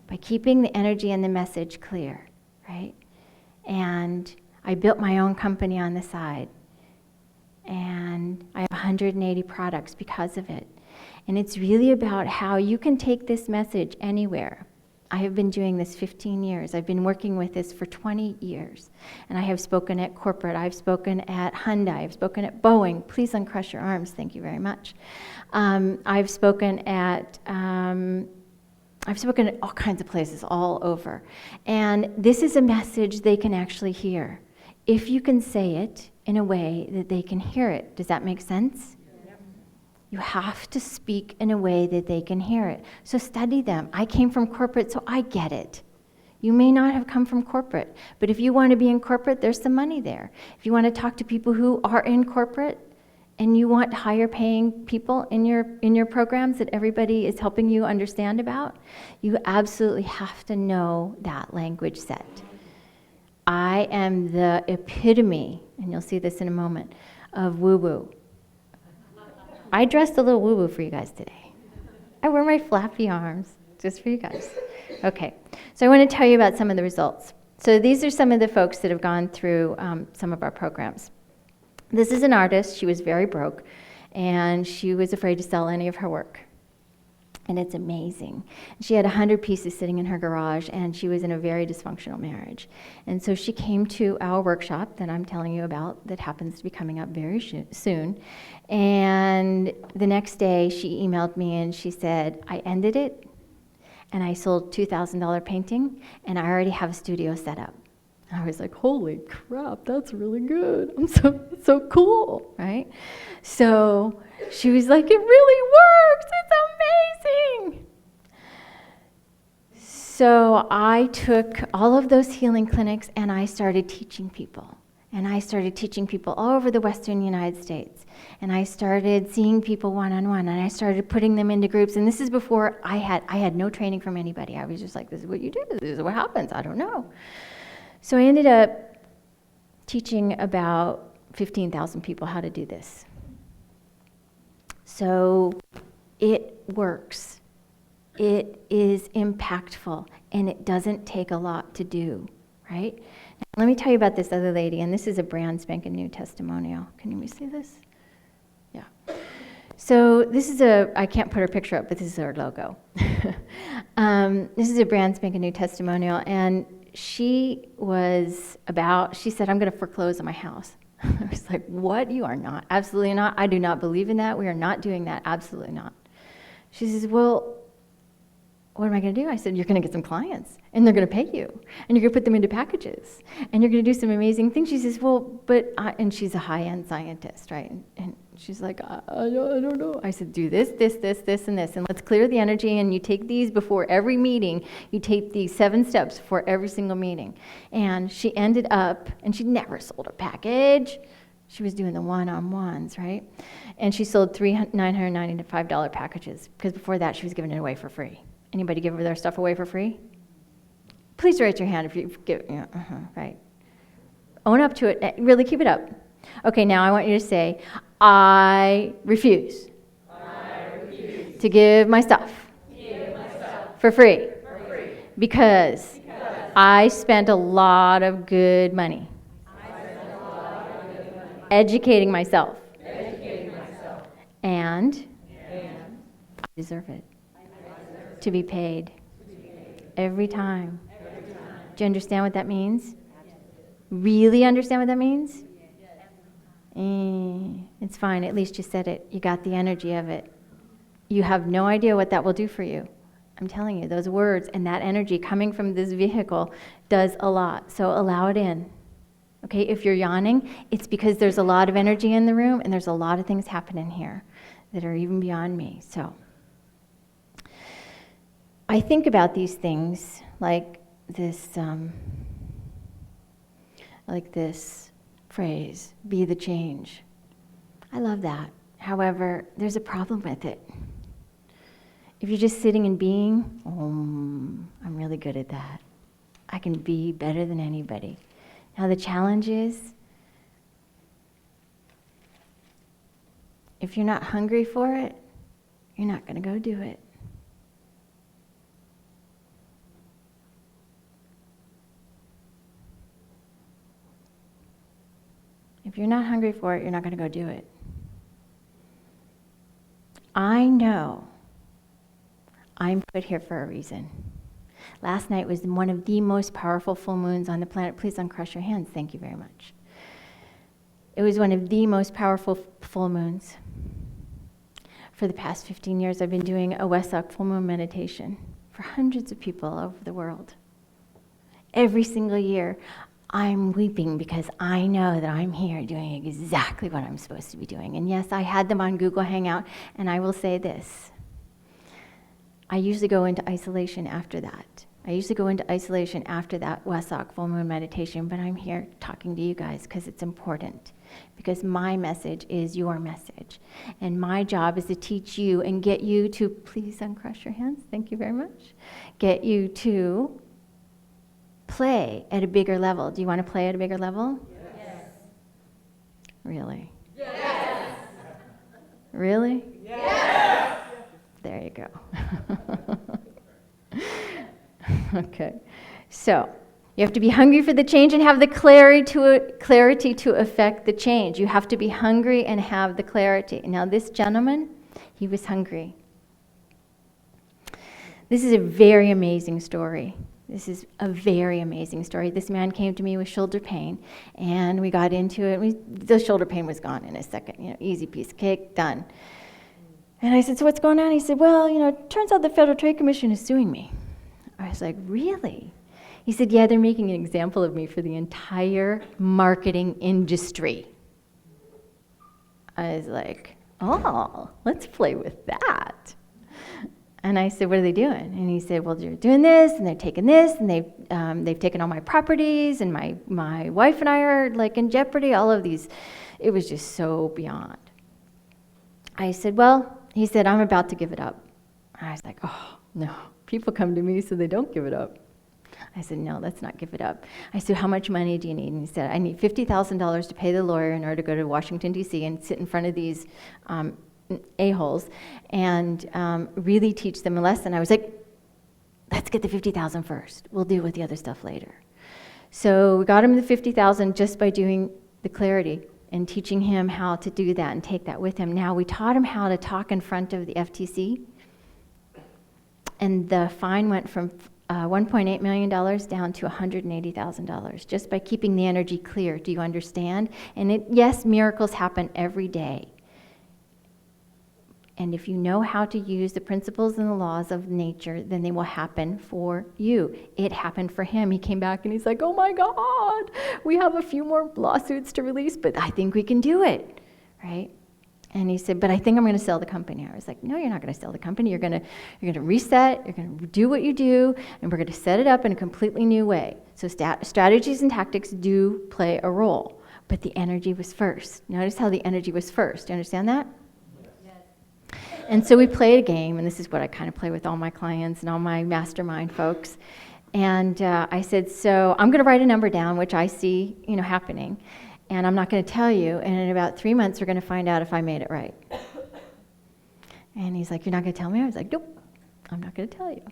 By keeping the energy and the message clear, right? And I built my own company on the side. And I have 180 products because of it. And it's really about how you can take this message anywhere. I have been doing this 15 years. I've been working with this for 20 years. And I have spoken at corporate. I've spoken at Hyundai. I've spoken at Boeing. Please uncrush your arms. Thank you very much. I've spoken at all kinds of places all over. And this is a message they can actually hear. If you can say it in a way that they can hear it. Does that make sense? You have to speak in a way that they can hear it. So study them. I came from corporate, so I get it. You may not have come from corporate, but if you want to be in corporate, there's some money there. If you want to talk to people who are in corporate and you want higher paying people in your programs that everybody is helping you understand about, you absolutely have to know that language set. I am the epitome, and you'll see this in a moment, of woo-woo. I dressed a little woo-woo for you guys today. I wear my flappy arms just for you guys. Okay, so I want to tell you about some of the results. So these are some of the folks that have gone through some of our programs. This is an artist. She was very broke, and she was afraid to sell any of her work. And it's amazing. She had 100 pieces sitting in her garage, and she was in a very dysfunctional marriage. And so she came to our workshop that I'm telling you about that happens to be coming up very soon. And the next day, she emailed me, and she said, I ended it, and I sold $2,000 painting, and I already have a studio set up. I was like, holy crap, that's really good. I'm so cool, right? So she was like, it really works. It's So I took all of those healing clinics and I started teaching people. And I started teaching people all over the Western United States. And I started seeing people one-on-one, and I started putting them into groups. And this is before I had no training from anybody. I was just like, this is what you do. This is what happens. I don't know. So I ended up teaching about 15,000 people how to do this. So it works. It is impactful, and it doesn't take a lot to do, right? Now, let me tell you about this other lady, and this is a brand spanking new testimonial. Can you see this? Yeah. So this is I can't put her picture up, but this is her logo. This is a brand spanking new testimonial, and she said, I'm going to foreclose on my house. I was like, what? You are not. Absolutely not. I do not believe in that. We are not doing that. Absolutely not. She says, well, what am I going to do? I said, you're going to get some clients, and they're going to pay you, and you're going to put them into packages, and you're going to do some amazing things. She says, well, and she's a high-end scientist, right? And she's like, I don't know. I said, do this, this, this, this, and this, and let's clear the energy, and you take these before every meeting. You take these 7 steps before every single meeting. And she ended up, and she never sold a package. She was doing the one-on-ones, right? And she sold $995 packages, because before that, she was giving it away for free. Anybody give their stuff away for free? Please raise your hand if you give, right. Own up to it. Really keep it up. Okay, now I want you to say, I refuse to give my stuff for free because I spent a lot of good money educating myself and I deserve it. To be paid every time. Do you understand what that means? Really understand what that means? It's fine. At least you said it. You got the energy of it. You have no idea what that will do for you. I'm telling you, those words and that energy coming from this vehicle does a lot. So allow it in. Okay, if you're yawning, it's because there's a lot of energy in the room and there's a lot of things happening here that are even beyond me. So I think about these things like this phrase, be the change. I love that. However, there's a problem with it. If you're just sitting and being, I'm really good at that. I can be better than anybody. Now the challenge is, if you're not hungry for it, you're not going to go do it. If you're not hungry for it, you're not going to go do it. I know I'm put here for a reason. Last night was one of the most powerful full moons on the planet. Please uncross your hands. Thank you very much. It was one of the most powerful full moons. For the past 15 years, I've been doing a Wesak full moon meditation for hundreds of people all over the world. Every single year, I'm weeping because I know that I'm here doing exactly what I'm supposed to be doing. And yes, I had them on Google Hangout, and I will say this. I usually go into isolation after that. I usually go into isolation after that Wesak full moon meditation, but I'm here talking to you guys because it's important. Because my message is your message. And my job is to teach you and get you to, please uncross your hands, thank you very much, get you to play at a bigger level. Do you want to play at a bigger level?
Yes.
Really?
Yes.
Really?
Yes.
There you go. Okay. So, you have to be hungry for the change and have the clarity to affect the change. You have to be hungry and have the clarity. Now, this gentleman, he was hungry. This is a very amazing story. This is a very amazing story. This man came to me with shoulder pain, and we got into it. The shoulder pain was gone in a second. Easy piece of cake, done. And I said, so what's going on? He said, well, it turns out the Federal Trade Commission is suing me. I was like, really? He said, yeah, they're making an example of me for the entire marketing industry. I was like, oh, let's play with that. And I said, what are they doing? And he said, well, they're doing this, and they're taking this, and they've taken all my properties, and my wife and I are like in jeopardy, all of these. It was just so beyond. I said, well, he said, I'm about to give it up. I was like, oh, no. People come to me so they don't give it up. I said, no, let's not give it up. I said, how much money do you need? And he said, I need $50,000 to pay the lawyer in order to go to Washington, D.C. and sit in front of these a-holes and really teach them a lesson. I was like, let's get the $50,000 first. We'll deal with the other stuff later. So we got him the $50,000 just by doing the clarity and teaching him how to do that and take that with him. Now, we taught him how to talk in front of the FTC, and the fine went from $1.8 million down to $180,000 just by keeping the energy clear. Do you understand? And yes, miracles happen every day. And if you know how to use the principles and the laws of nature, then they will happen for you. It happened for him. He came back and he's like, oh my God, we have a few more lawsuits to release, but I think we can do it, right? And he said, but I think I'm going to sell the company. I was like, no, you're not going to sell the company. You're going to reset. You're going to do what you do, and we're going to set it up in a completely new way. So strategies and tactics do play a role, but the energy was first. Notice how the energy was first. Do you understand that? Yes. And so we played a game, and this is what I kind of play with all my clients and all my mastermind folks. And I said, so I'm going to write a number down, which I see, happening. And I'm not going to tell you, and in about 3 months, we're going to find out if I made it right. And he's like, you're not going to tell me? I was like, nope, I'm not going to tell you.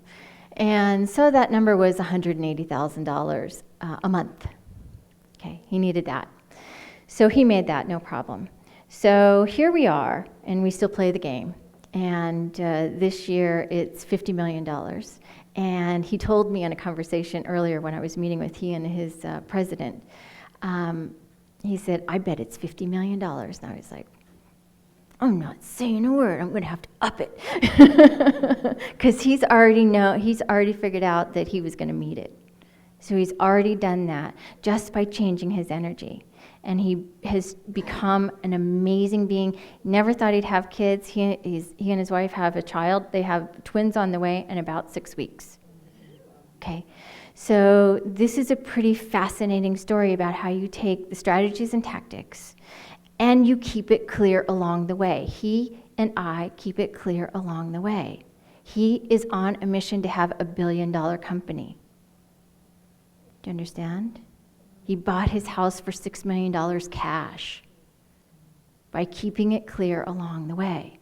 And so that number was $180,000 a month. Okay, he needed that. So he made that, no problem. So here we are, and we still play the game. And this year, it's $50 million. And he told me in a conversation earlier when I was meeting with he and his president, he said, I bet it's $50 million. And I was like, I'm not saying a word. I'm going to have to up it. Because he's already figured out that he was going to meet it. So he's already done that just by changing his energy. And he has become an amazing being. Never thought he'd have kids. He and his wife have a child. They have twins on the way in about 6 weeks. Okay. So this is a pretty fascinating story about how you take the strategies and tactics and you keep it clear along the way. He and I keep it clear along the way. He is on a mission to have $1 billion company. Do you understand? He bought his house for $6 million cash by keeping it clear along the way.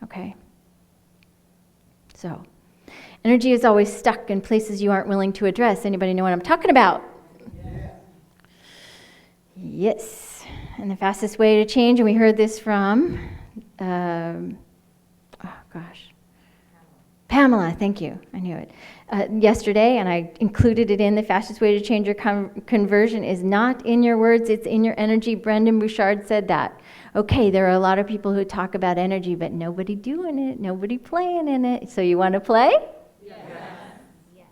Okay? So, energy is always stuck in places you aren't willing to address. Anybody know what I'm talking about? Yeah. Yes. And the fastest way to change, and we heard this from, Pamela, thank you. I knew it. Yesterday, and I included it in the fastest way to change your conversion is not in your words, it's in your energy. Brendan Bouchard said that. Okay, there are a lot of people who talk about energy, but nobody doing it, nobody playing in it. So you want to play? Yes.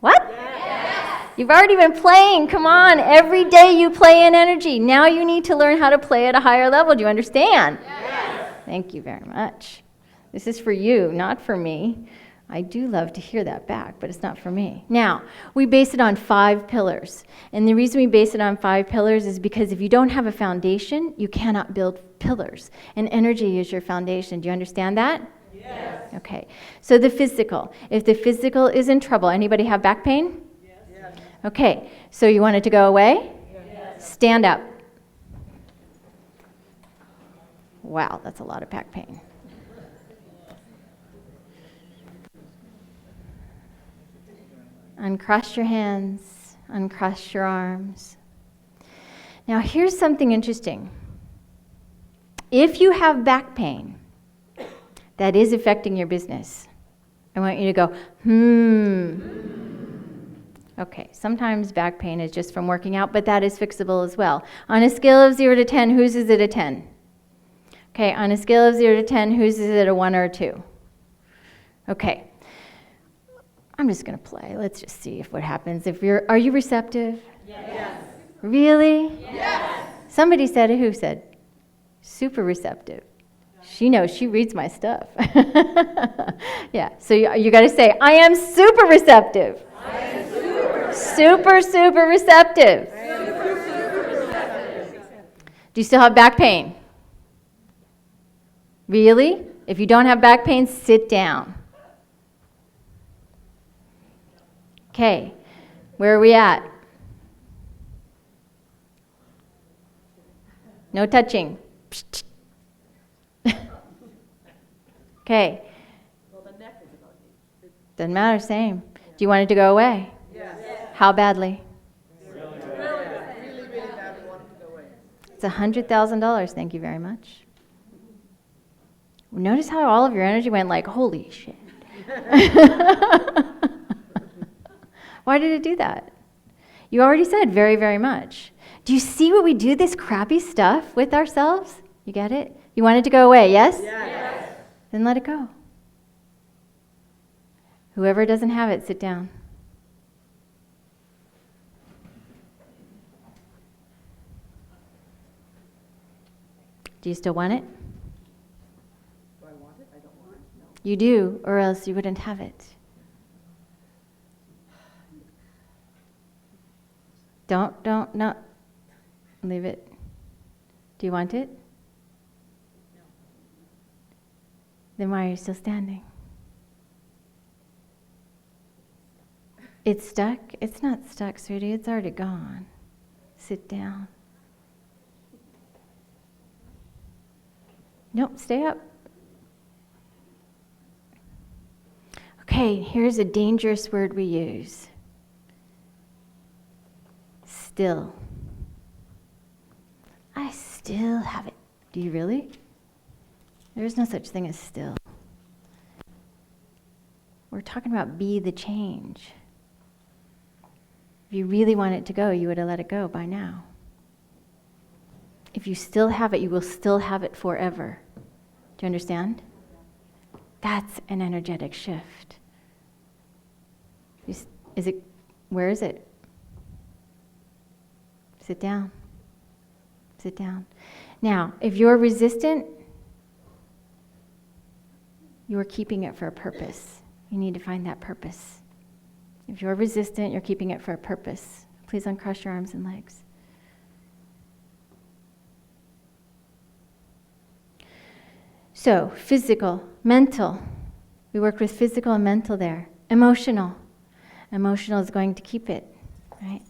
What? Yes. You've already been playing. Come on. Every day you play in energy. Now you need to learn how to play at a higher level. Do you understand? Yes. Thank you very much. This is for you, not for me. I do love to hear that back, but it's not for me. Now, we base it on 5 pillars. And the reason we base it on 5 pillars is because if you don't have a foundation, you cannot build pillars. And energy is your foundation. Do you understand that? Yes. Okay. So the physical. If the physical is in trouble, anybody have back pain? Yes. Okay. So you want it to go away? Yes. Stand up. Wow, that's a lot of back pain. Uncross your hands, uncross your arms. Now here's something interesting. If you have back pain that is affecting your business, I want you to go, Okay, sometimes back pain is just from working out, but that is fixable as well. On a scale of 0 to 10, whose is it a 10? Okay, on a scale of 0 to 10, whose is it a 1 or a 2? Okay. I'm just going to play. Let's just see what happens. Are you receptive? Yes. Really? Yes. Somebody said it. Who said? Super receptive. She knows. She reads my stuff. Yeah. So you got to say, I am super receptive.
I am super
Super receptive. Do you still have back pain? Really? If you don't have back pain, sit down. Okay. Where are we at? No touching. Okay. Doesn't matter, same. Do you want it to go away?
Yes.
How badly?
Really badly want it to go away.
It's $100,000, thank you very much. Notice how all of your energy went like, holy shit. Why did it do that? You already said very, very much. Do you see what we do, this crappy stuff with ourselves? You get it? You want it to go away, yes?
Yes.
Then let it go. Whoever doesn't have it, sit down. Do you still want it?
Do I want it? I don't want it. No.
You do, or else you wouldn't have it. No. Leave it. Do you want it?
No.
Then why are you still standing? It's stuck? It's not stuck, sweetie. It's already gone. Sit down. Nope, stay up. Okay, here's a dangerous word we use. Still. I still have it. Do you really? There's no such thing as still. We're talking about be the change. If you really want it to go, you would have let it go by now. If you still have it, you will still have it forever. Do you understand? That's an energetic shift. Where is it? Sit down. Sit down. Now, if you're resistant, you are keeping it for a purpose. You need to find that purpose. If you're resistant, you're keeping it for a purpose. Please uncross your arms and legs. So, physical, mental. We work with physical and mental there. Emotional. Emotional is going to keep it, right?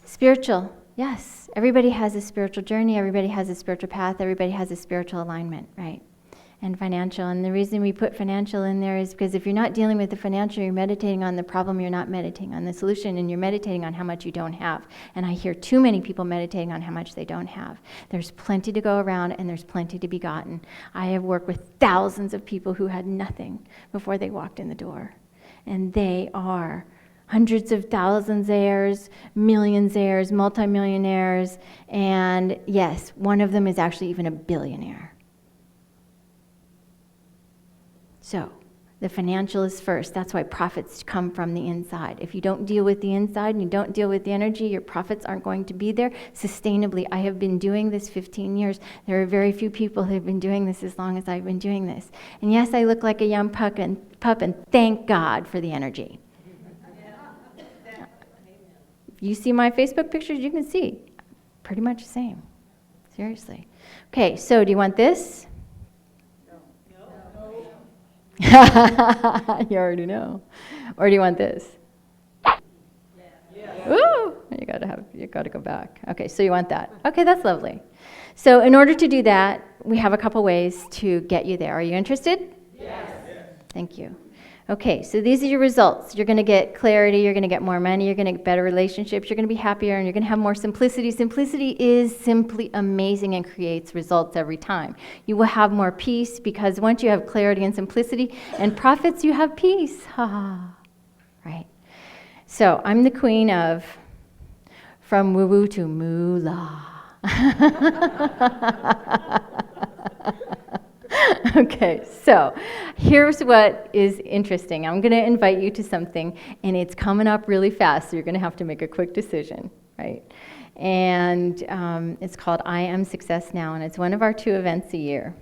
Spiritual. Yes, everybody has a spiritual journey, everybody has a spiritual path, everybody has a spiritual alignment, right? And financial. And the reason we put financial in there is because if you're not dealing with the financial, you're meditating on the problem, you're not meditating on the solution, and you're meditating on how much you don't have. And I hear too many people meditating on how much they don't have. There's plenty to go around, and there's plenty to be gotten. I have worked with thousands of people who had nothing before they walked in the door. And they are hundreds of thousands-aires, millionaires, multimillionaires, and yes, one of them is actually even a billionaire. So, the financial is first. That's why profits come from the inside. If you don't deal with the inside and you don't deal with the energy, your profits aren't going to be there sustainably. I have been doing this 15 years. There are very few people who have been doing this as long as I've been doing this. And yes, I look like a young pup, and thank God for the energy. You see my Facebook pictures, you can see pretty much the same. Seriously. Okay, so do you want this? No. You already know. Or do you want this? Yeah. Ooh, you gotta go back. Okay, so you want that. Okay, that's lovely. So in order to do that, we have a couple ways to get you there. Are you interested?
Yes.
Thank you. Okay, so these are your results. You're going to get clarity, you're going to get more money, you're going to get better relationships, you're going to be happier, and you're going to have more simplicity. Simplicity is simply amazing and creates results every time. You will have more peace because once you have clarity and simplicity and profits, you have peace. Ha, right? So I'm the queen of from woo-woo to moolah. Okay, so here's what is interesting. I'm going to invite you to something, and it's coming up really fast, so you're going to have to make a quick decision, right? And it's called I Am Success Now, and it's one of our 2 events a year.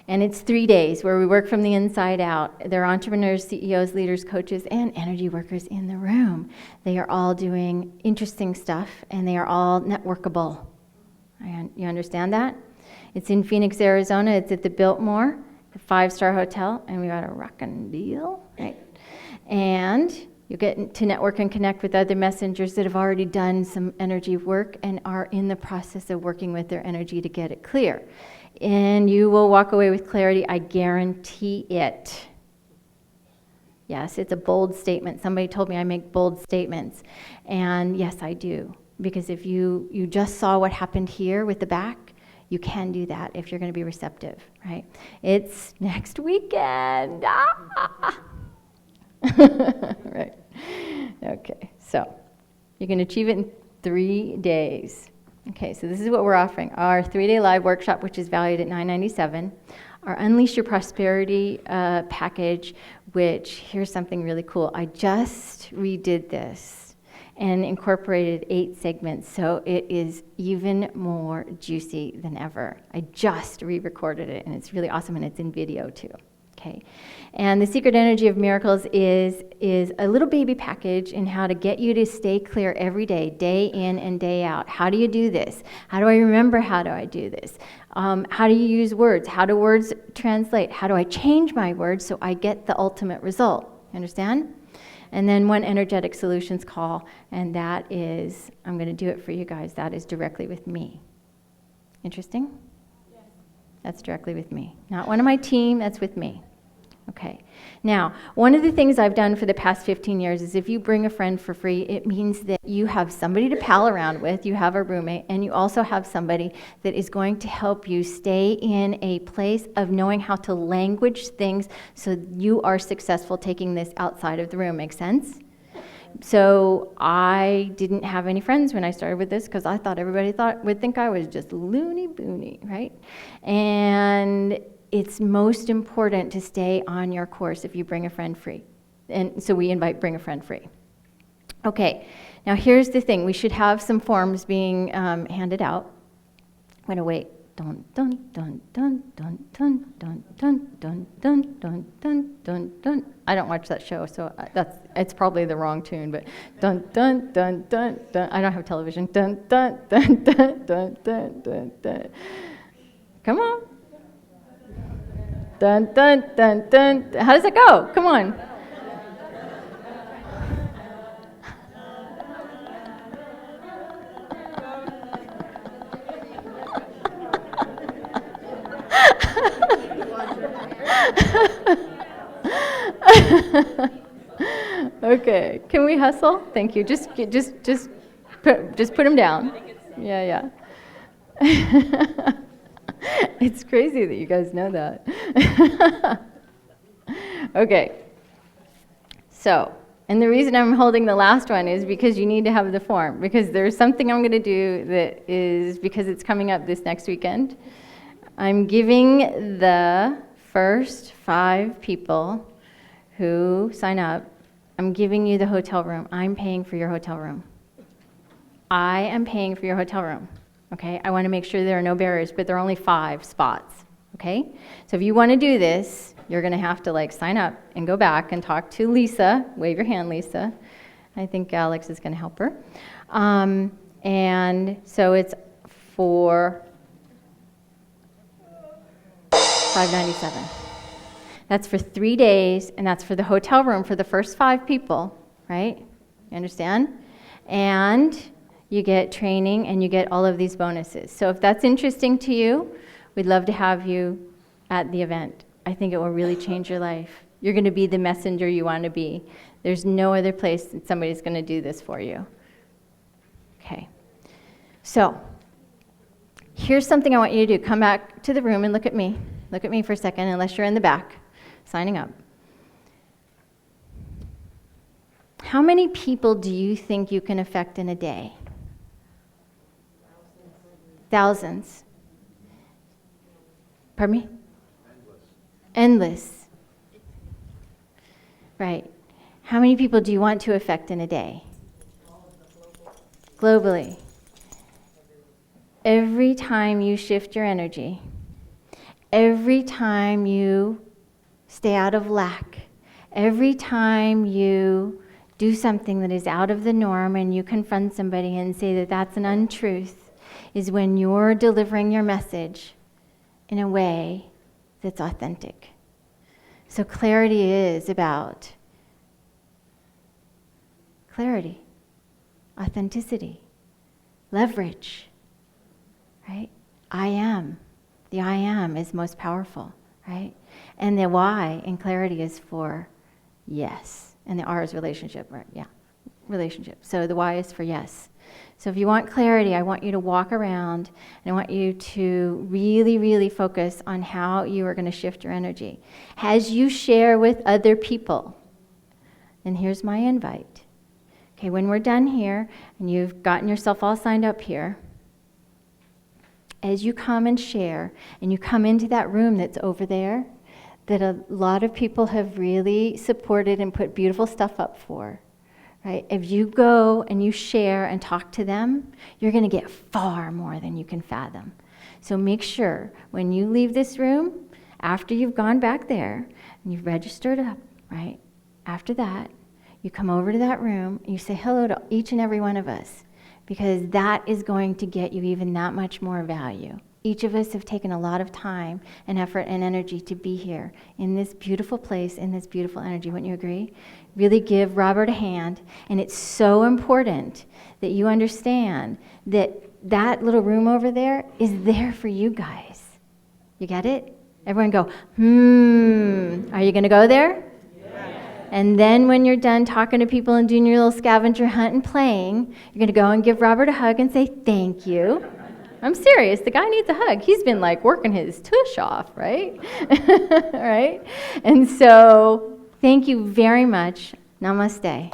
And it's 3 days where we work from the inside out. There are entrepreneurs, CEOs, leaders, coaches, and energy workers in the room. They are all doing interesting stuff, and they are all networkable. You understand that? It's in Phoenix, Arizona. It's at the Biltmore, a 5-star hotel, and we got a rockin' deal, right? And you get to network and connect with other messengers that have already done some energy work and are in the process of working with their energy to get it clear. And you will walk away with clarity, I guarantee it. Yes, it's a bold statement. Somebody told me I make bold statements. And yes, I do. Because if you just saw what happened here with the back, you can do that if you're going to be receptive, right? It's next weekend. Right. Okay, so you can achieve it in 3 days. Okay, so this is what we're offering. Our 3-day live workshop, which is valued at $997. Our Unleash Your Prosperity package, which, here's something really cool. I just redid this and incorporated 8 segments, so it is even more juicy than ever. I just re-recorded it, and it's really awesome, and it's in video too. Okay, and the Secret Energy of Miracles is a little baby package in how to get you to stay clear every day, day in and day out. How do you do this? How do I remember how do I do this? How do you use words? How do words translate? How do I change my words so I get the ultimate result? You understand? And then one energetic solutions call, and that is, I'm going to do it for you guys, that is directly with me. Interesting? Yes. That's directly with me. Not one of my team, that's with me. Okay. Now, one of the things I've done for the past 15 years is if you bring a friend for free, it means that you have somebody to pal around with, you have a roommate, and you also have somebody that is going to help you stay in a place of knowing how to language things so you are successful taking this outside of the room. Make sense? So I didn't have any friends when I started with this because I thought everybody would think I was just loony boony, right? And it's most important to stay on your course if you bring a friend free. And so we invite bring a friend free. Okay, now here's the thing. We should have some forms being handed out. I'm going to wait. Dun, dun, dun, dun, dun, dun, dun, dun, dun, dun, dun, dun, dun, dun. I don't watch that show, so it's probably the wrong tune, but dun, dun, dun, dun, dun. I don't have television. Dun, dun, dun, dun, dun, dun, dun, dun. Come on. Dun, dun, dun, dun. How does it go? Come on. Okay, can we hustle? Thank you. Just put them down. Yeah. It's crazy that you guys know that. Okay. So, and the reason I'm holding the last one is because you need to have the form. Because there's something I'm going to do that is, because it's coming up this next weekend, I'm giving the first 5 people who sign up, I'm giving you the hotel room. I'm paying for your hotel room. I am paying for your hotel room. Okay, I want to make sure there are no barriers, but there are only 5 spots. Okay, so if you want to do this, you're going to have to sign up and go back and talk to Lisa. Wave your hand, Lisa. I think Alex is going to help her. And so it's for $597. That's for 3 days, and that's for the hotel room for the first 5 people, right? You understand? And you get training, and you get all of these bonuses. So if that's interesting to you, we'd love to have you at the event. I think it will really change your life. You're going to be the messenger you want to be. There's no other place that somebody's going to do this for you. Okay. So here's something I want you to do. Come back to the room and look at me. Look at me for a second, unless you're in the back signing up. How many people do you think you can affect in a day? Thousands. Pardon me? Endless. Right. How many people do you want to affect in a day? Globally. Every time you shift your energy, every time you stay out of lack, every time you do something that is out of the norm and you confront somebody and say that that's an untruth, is when you're delivering your message in a way that's authentic. So clarity is about clarity, authenticity, leverage, right? I am. The I am is most powerful, right? And the Y in clarity is for yes. And the R is relationship, right? Yeah, relationship. So the Y is for yes. So if you want clarity, I want you to walk around and I want you to really, really focus on how you are going to shift your energy. As you share with other people, and here's my invite. Okay, when we're done here and you've gotten yourself all signed up here, as you come and share and you come into that room that's over there, that a lot of people have really supported and put beautiful stuff up for, right? If you go and you share and talk to them, you're going to get far more than you can fathom. So make sure when you leave this room, after you've gone back there and you've registered up, right? After that, you come over to that room and you say hello to each and every one of us, because that is going to get you even that much more value. Each of us have taken a lot of time and effort and energy to be here in this beautiful place, in this beautiful energy. Wouldn't you agree? Really give Robert a hand. And it's so important that you understand that that little room over there is there for you guys. You get it? Everyone go, Are you going to go there? Yes. And then when you're done talking to people and doing your little scavenger hunt and playing, you're going to go and give Robert a hug and say thank you. I'm serious. The guy needs a hug. He's been like working his tush off, right? Right? And so, thank you very much. Namaste.